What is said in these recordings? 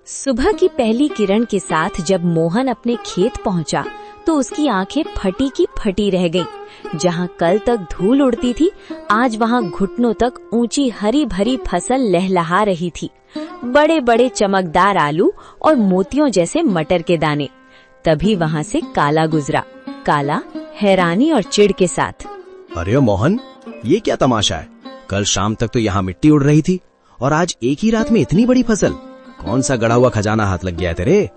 सुबह की पहली किरण के साथ जब मोहन अपने खेत पहुंचा तो उसकी आंखें फटी की फटी रह गईं। जहां कल तक धूल उड़ती थी, आज वहां घुटनों तक ऊंची हरी भरी फसल लहलहा रही थी। बड़े बड़े चमकदार आलू और मोतियों जैसे मटर के दाने। तभी वहां से काला गुजरा। काला हैरानी और चिढ़ के साथ, अरे मोहन, ये क्या तमाशा है? कल शाम तक तो यहाँ मिट्टी उड़ रही थी और आज एक ही रात में इतनी बड़ी फसल। कौन सा गड़ा हुआ खजाना हाथ लग गया है तेरे?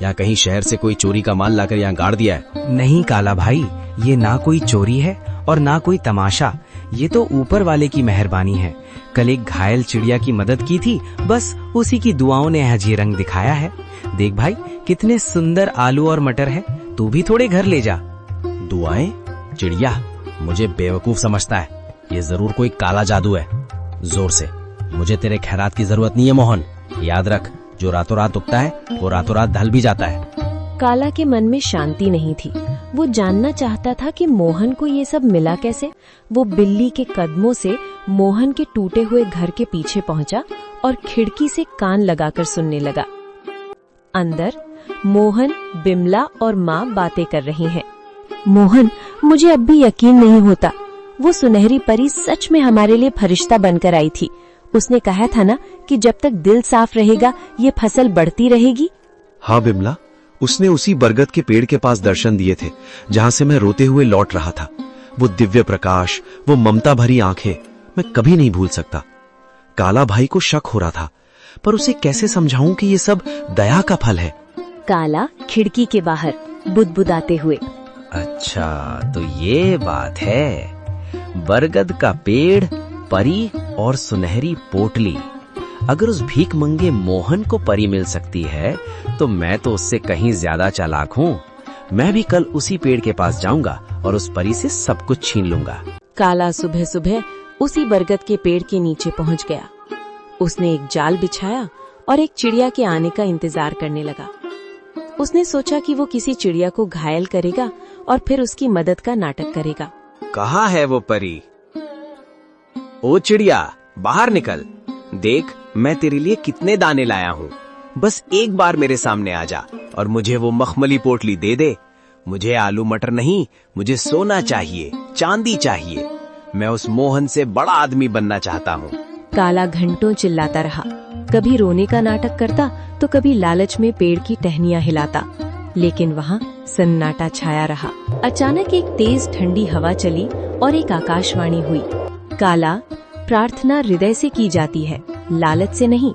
या कहीं शहर से कोई चोरी का माल लाकर यहाँ गाड़ दिया है? नहीं काला भाई, ये ना कोई चोरी है और ना कोई तमाशा। ये तो ऊपर वाले की मेहरबानी है। कल एक घायल चिड़िया की मदद की थी, बस उसी की दुआओं ने आज ये रंग दिखाया है। देख भाई, कितने सुंदर आलू और मटर है। तू भी थोड़े घर ले जा। दुआएं? चिड़िया मुझे बेवकूफ समझता है। ये जरूर कोई काला जादू है। जोर से, मुझे तेरे खैरात की जरूरत नहीं है मोहन। याद रख, जो रातों रात उगता है वो रातों रात ढल भी जाता है। काला के मन में शांति नहीं थी। वो जानना चाहता था कि मोहन को ये सब मिला कैसे। वो बिल्ली के कदमों से मोहन के टूटे हुए घर के पीछे पहुंचा और खिड़की से कान लगाकर सुनने लगा। अंदर मोहन, बिमला और माँ बातें कर रही हैं। मोहन, मुझे अब भी यकीन नहीं होता। वो सुनहरी परी सच में हमारे लिए फरिश्ता बनकर आई थी। उसने कहा था ना कि जब तक दिल साफ रहेगा ये फसल बढ़ती रहेगी। हाँ बिमला, उसने उसी बरगद के पेड़ के पास दर्शन दिए थे जहाँ से मैं रोते हुए लौट रहा था। वो दिव्य प्रकाश, वो ममता भरी आंखें, मैं कभी नहीं भूल सकता। काला भाई को शक हो रहा था, पर उसे कैसे समझाऊं कि ये सब दया का फल है। काला खिड़की के बाहर बुदबुदाते हुए, अच्छा तो ये बात है। बरगद का पेड़, परी और सुनहरी पोटली। अगर उस भीख मंगे मोहन को परी मिल सकती है तो मैं तो उससे कहीं ज्यादा चालाक हूँ। मैं भी कल उसी पेड़ के पास जाऊंगा और उस परी से सब कुछ छीन लूंगा। काला सुबह सुबह उसी बरगद के पेड़ के नीचे पहुंच गया। उसने एक जाल बिछाया और एक चिड़िया के आने का इंतजार करने लगा। उसने सोचा कि वो किसी चिड़िया को घायल करेगा और फिर उसकी मदद का नाटक करेगा। कहाँ है वो परी? ओ चिड़िया, बाहर निकल। देख, मैं तेरे लिए कितने दाने लाया हूँ। बस एक बार मेरे सामने आ जा और मुझे वो मखमली पोटली दे दे। मुझे आलू मटर नहीं, मुझे सोना चाहिए, चांदी चाहिए। मैं उस मोहन से बड़ा आदमी बनना चाहता हूँ। काला घंटों चिल्लाता रहा। कभी रोने का नाटक करता तो कभी लालच में पेड़ की टहनियां हिलाता, लेकिन वहाँ सन्नाटा छाया रहा। अचानक एक तेज ठंडी हवा चली और एक आकाशवाणी हुई। काला, प्रार्थना हृदय से की जाती है, लालच से नहीं।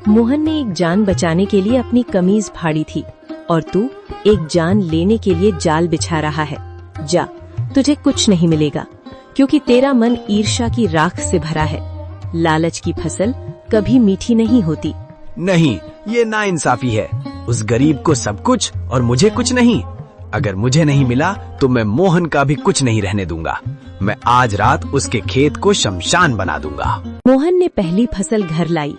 मोहन ने एक जान बचाने के लिए अपनी कमीज फाड़ी थी और तू एक जान लेने के लिए जाल बिछा रहा है। जा, तुझे कुछ नहीं मिलेगा, क्योंकि तेरा मन ईर्ष्या की राख से भरा है। लालच की फसल कभी मीठी नहीं होती। नहीं, ये नाइंसाफी है। उस गरीब को सब कुछ और मुझे कुछ नहीं। अगर मुझे नहीं मिला तो मैं मोहन का भी कुछ नहीं रहने दूंगा। मैं आज रात उसके खेत को शमशान बना दूंगा। मोहन ने पहली फसल घर लाई।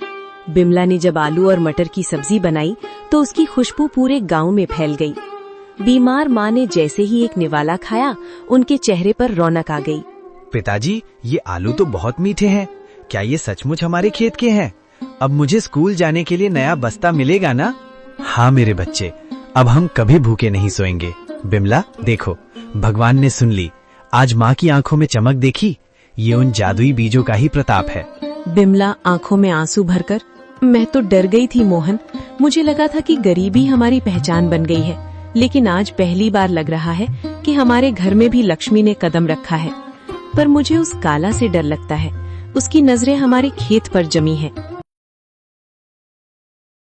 बिमला ने जब आलू और मटर की सब्जी बनाई तो उसकी खुशबू पूरे गांव में फैल गई। बीमार माँ ने जैसे ही एक निवाला खाया, उनके चेहरे पर रौनक आ गई। पिताजी, ये आलू तो बहुत मीठे हैं। क्या ये सचमुच हमारे खेत के हैं? अब मुझे स्कूल जाने के लिए नया बस्ता मिलेगा ना? हाँ मेरे बच्चे, अब हम कभी भूखे नहीं सोएंगे। बिमला देखो, भगवान ने सुन ली। आज माँ की आंखों में चमक देखी? ये उन जादुई बीजों का ही प्रताप है। बिमला आंखों में आंसू भरकर, मैं तो डर गई थी मोहन। मुझे लगा था कि गरीबी हमारी पहचान बन गई है, लेकिन आज पहली बार लग रहा है कि हमारे घर में भी लक्ष्मी ने कदम रखा है। पर मुझे उस काला से डर लगता है। उसकी नजरें हमारे खेत पर जमी हैं।